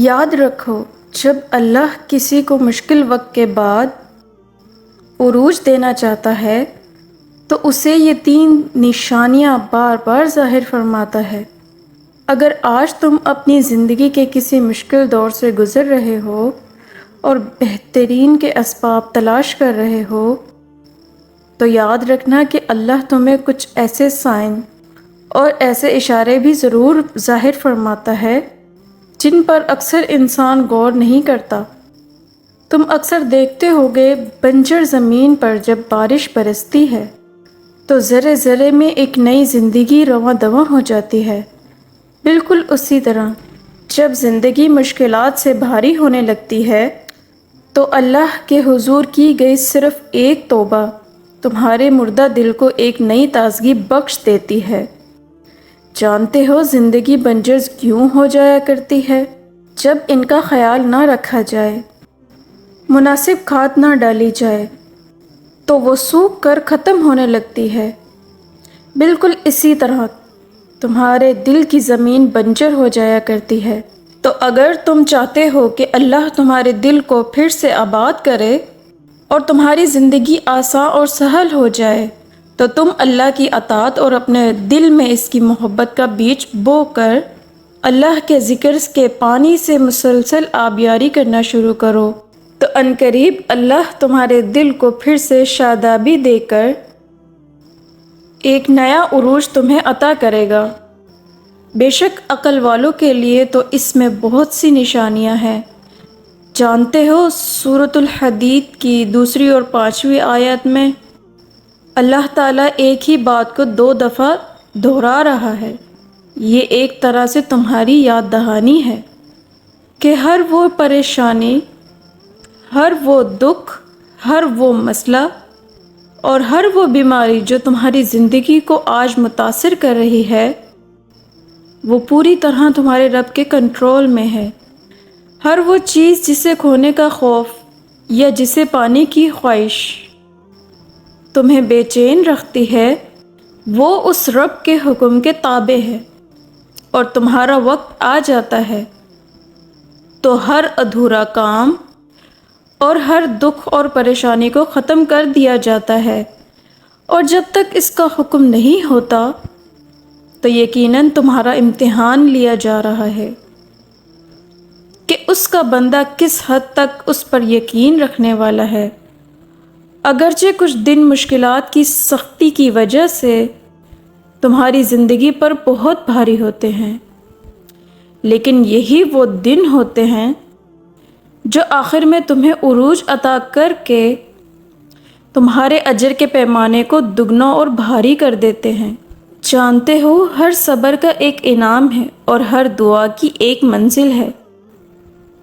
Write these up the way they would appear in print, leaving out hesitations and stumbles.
یاد رکھو، جب اللہ کسی کو مشکل وقت کے بعد عروج دینا چاہتا ہے تو اسے یہ 3 نشانیاں بار بار ظاہر فرماتا ہے۔ اگر آج تم اپنی زندگی کے کسی مشکل دور سے گزر رہے ہو اور بہترین کے اسباب تلاش کر رہے ہو تو یاد رکھنا کہ اللہ تمہیں کچھ ایسے سائن اور ایسے اشارے بھی ضرور ظاہر فرماتا ہے جن پر اکثر انسان غور نہیں کرتا۔ تم اکثر دیکھتے ہوگے بنجر زمین پر جب بارش برستی ہے تو ذرے ذرے میں ایک نئی زندگی رواں دواں ہو جاتی ہے۔ بالکل اسی طرح جب زندگی مشکلات سے بھاری ہونے لگتی ہے تو اللہ کے حضور کی گئی صرف ایک توبہ تمہارے مردہ دل کو ایک نئی تازگی بخش دیتی ہے۔ جانتے ہو زندگی بنجر کیوں ہو جایا کرتی ہے؟ جب ان کا خیال نہ رکھا جائے، مناسب کھاد نہ ڈالی جائے تو وہ سوکھ کر ختم ہونے لگتی ہے۔ بالکل اسی طرح تمہارے دل کی زمین بنجر ہو جایا کرتی ہے۔ تو اگر تم چاہتے ہو کہ اللہ تمہارے دل کو پھر سے آباد کرے اور تمہاری زندگی آسان اور سہل ہو جائے تو تم اللہ کی اطاعت اور اپنے دل میں اس کی محبت کا بیج بو کر اللہ کے ذکر کے پانی سے مسلسل آبیاری کرنا شروع کرو، تو عنقریب اللہ تمہارے دل کو پھر سے شادابی دے کر ایک نیا عروج تمہیں عطا کرے گا۔ بے شک عقل والوں کے لیے تو اس میں بہت سی نشانیاں ہیں۔ جانتے ہو سورۃ الحدید کی 2 اور 5 آیت میں اللہ تعالیٰ ایک ہی بات کو 2 دفعہ دہرا رہا ہے۔ یہ ایک طرح سے تمہاری یاد دہانی ہے کہ ہر وہ پریشانی، ہر وہ دکھ، ہر وہ مسئلہ اور ہر وہ بیماری جو تمہاری زندگی کو آج متاثر کر رہی ہے وہ پوری طرح تمہارے رب کے کنٹرول میں ہے۔ ہر وہ چیز جسے کھونے کا خوف یا جسے پانے کی خواہش تمہیں بے چین رکھتی ہے وہ اس رب کے حکم کے تابع ہے، اور تمہارا وقت آ جاتا ہے تو ہر ادھورا کام اور ہر دکھ اور پریشانی کو ختم کر دیا جاتا ہے، اور جب تک اس کا حکم نہیں ہوتا تو یقیناً تمہارا امتحان لیا جا رہا ہے کہ اس کا بندہ کس حد تک اس پر یقین رکھنے والا ہے۔ اگرچہ کچھ دن مشکلات کی سختی کی وجہ سے تمہاری زندگی پر بہت بھاری ہوتے ہیں، لیکن یہی وہ دن ہوتے ہیں جو آخر میں تمہیں عروج عطا کر کے تمہارے اجر کے پیمانے کو دگنا اور بھاری کر دیتے ہیں۔ جانتے ہو ہر صبر کا ایک انعام ہے اور ہر دعا کی ایک منزل ہے،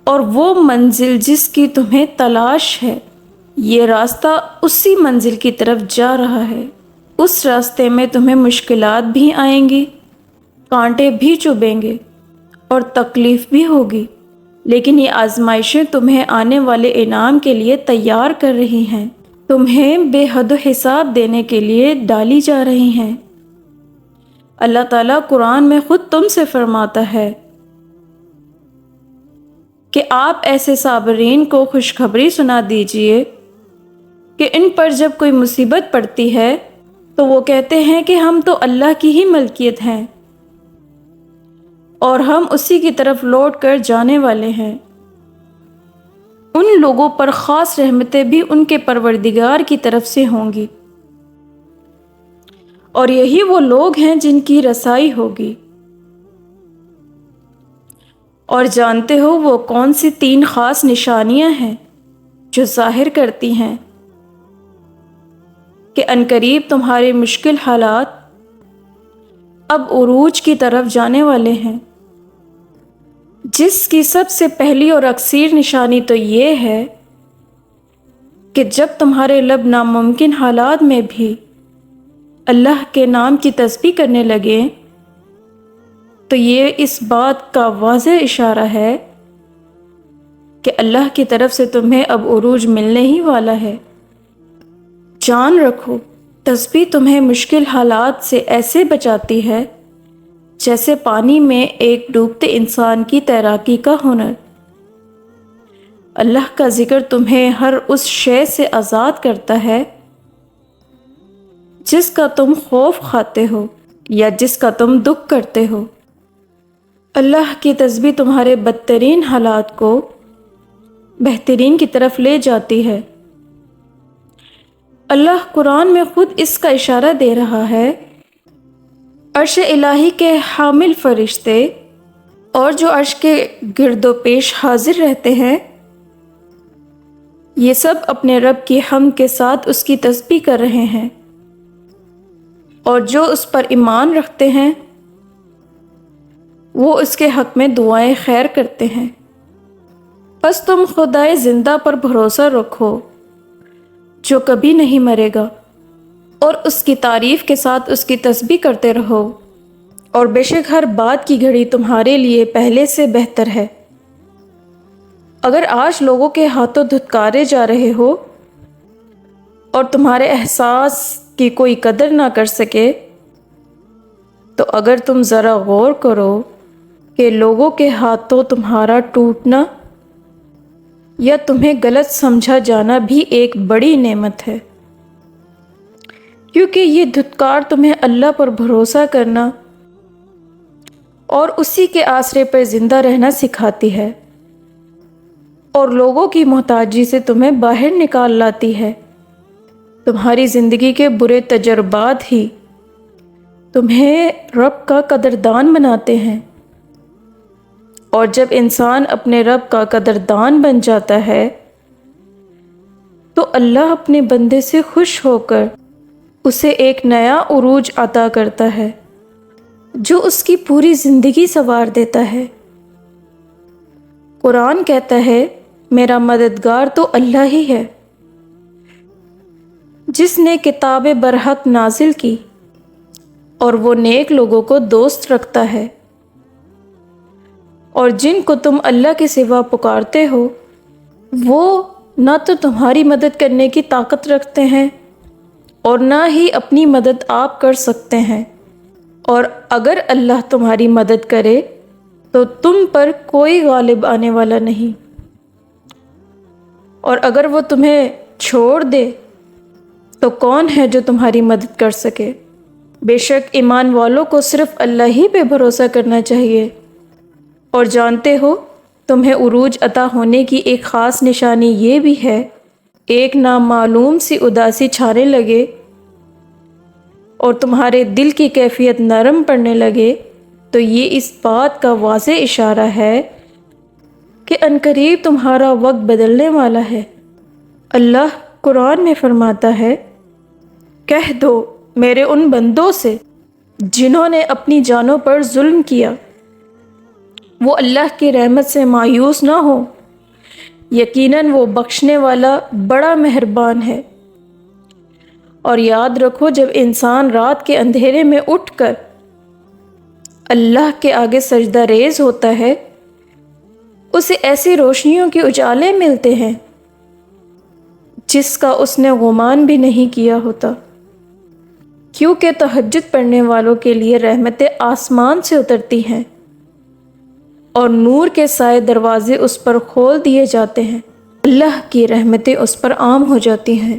اور وہ منزل جس کی تمہیں تلاش ہے یہ راستہ اسی منزل کی طرف جا رہا ہے۔ اس راستے میں تمہیں مشکلات بھی آئیں گی، کانٹے بھی چبھیں گے اور تکلیف بھی ہوگی، لیکن یہ آزمائشیں تمہیں آنے والے انعام کے لیے تیار کر رہی ہیں، تمہیں بے حد و حساب دینے کے لیے ڈالی جا رہی ہیں۔ اللہ تعالیٰ قرآن میں خود تم سے فرماتا ہے کہ آپ ایسے صابرین کو خوشخبری سنا دیجئے کہ ان پر جب کوئی مصیبت پڑتی ہے تو وہ کہتے ہیں کہ ہم تو اللہ کی ہی ملکیت ہیں اور ہم اسی کی طرف لوٹ کر جانے والے ہیں۔ ان لوگوں پر خاص رحمتیں بھی ان کے پروردگار کی طرف سے ہوں گی، اور یہی وہ لوگ ہیں جن کی رسائی ہوگی۔ اور جانتے ہو وہ کون سی 3 خاص نشانیاں ہیں جو ظاہر کرتی ہیں کہ عنقریب تمہارے مشکل حالات اب عروج کی طرف جانے والے ہیں؟ جس کی سب سے پہلی اور اکثر نشانی تو یہ ہے کہ جب تمہارے لب ناممکن حالات میں بھی اللہ کے نام کی تسبیح کرنے لگیں تو یہ اس بات کا واضح اشارہ ہے کہ اللہ کی طرف سے تمہیں اب عروج ملنے ہی والا ہے۔ جان رکھو تسبیح تمہیں مشکل حالات سے ایسے بچاتی ہے جیسے پانی میں ایک ڈوبتے انسان کی تیراکی کا ہنر۔ اللہ کا ذکر تمہیں ہر اس شے سے آزاد کرتا ہے جس کا تم خوف کھاتے ہو یا جس کا تم دکھ کرتے ہو۔ اللہ کی تسبیح تمہارے بدترین حالات کو بہترین کی طرف لے جاتی ہے۔ اللہ قرآن میں خود اس کا اشارہ دے رہا ہے۔ عرش الہی کے حامل فرشتے اور جو عرش کے گرد و پیش حاضر رہتے ہیں، یہ سب اپنے رب کی حمد کے ساتھ اس کی تسبیح کر رہے ہیں، اور جو اس پر ایمان رکھتے ہیں وہ اس کے حق میں دعائیں خیر کرتے ہیں۔ بس تم خدائے زندہ پر بھروسہ رکھو جو کبھی نہیں مرے گا، اور اس کی تعریف کے ساتھ اس کی تسبیح کرتے رہو، اور بے شک ہر بات کی گھڑی تمہارے لیے پہلے سے بہتر ہے۔ اگر آج لوگوں کے ہاتھوں دھتکارے جا رہے ہو اور تمہارے احساس کی کوئی قدر نہ کر سکے، تو اگر تم ذرا غور کرو کہ لوگوں کے ہاتھوں تمہارا ٹوٹنا یا تمہیں غلط سمجھا جانا بھی ایک بڑی نعمت ہے، کیونکہ یہ دھتکار تمہیں اللہ پر بھروسہ کرنا اور اسی کے آسرے پر زندہ رہنا سکھاتی ہے، اور لوگوں کی محتاجی سے تمہیں باہر نکال لاتی ہے۔ تمہاری زندگی کے برے تجربات ہی تمہیں رب کا قدردان بناتے ہیں، اور جب انسان اپنے رب کا قدردان بن جاتا ہے تو اللہ اپنے بندے سے خوش ہو کر اسے ایک نیا عروج عطا کرتا ہے جو اس کی پوری زندگی سنوار دیتا ہے۔ قرآن کہتا ہے، میرا مددگار تو اللہ ہی ہے جس نے کتاب برحق نازل کی، اور وہ نیک لوگوں کو دوست رکھتا ہے، اور جن کو تم اللہ کے سوا پکارتے ہو وہ نہ تو تمہاری مدد کرنے کی طاقت رکھتے ہیں اور نہ ہی اپنی مدد آپ کر سکتے ہیں، اور اگر اللہ تمہاری مدد کرے تو تم پر کوئی غالب آنے والا نہیں، اور اگر وہ تمہیں چھوڑ دے تو کون ہے جو تمہاری مدد کر سکے؟ بے شک ایمان والوں کو صرف اللہ ہی پہ بھروسہ کرنا چاہیے، اور جانتے ہو تمہیں عروج عطا ہونے کی ایک خاص نشانی یہ بھی ہے، ایک نامعلوم سی اداسی چھانے لگے اور تمہارے دل کی کیفیت نرم پڑنے لگے، تو یہ اس بات کا واضح اشارہ ہے کہ عنقریب تمہارا وقت بدلنے والا ہے۔ اللہ قرآن میں فرماتا ہے، کہہ دو میرے ان بندوں سے جنہوں نے اپنی جانوں پر ظلم کیا، وہ اللہ کی رحمت سے مایوس نہ ہو، یقیناً وہ بخشنے والا بڑا مہربان ہے۔ اور یاد رکھو، جب انسان رات کے اندھیرے میں اٹھ کر اللہ کے آگے سجدہ ریز ہوتا ہے، اسے ایسی روشنیوں کے اجالے ملتے ہیں جس کا اس نے گمان بھی نہیں کیا ہوتا، کیونکہ تہجد پڑھنے والوں کے لیے رحمتیں آسمان سے اترتی ہیں اور نور کے سائے دروازے اس پر کھول دیے جاتے ہیں، اللہ کی رحمتیں اس پر عام ہو جاتی ہیں۔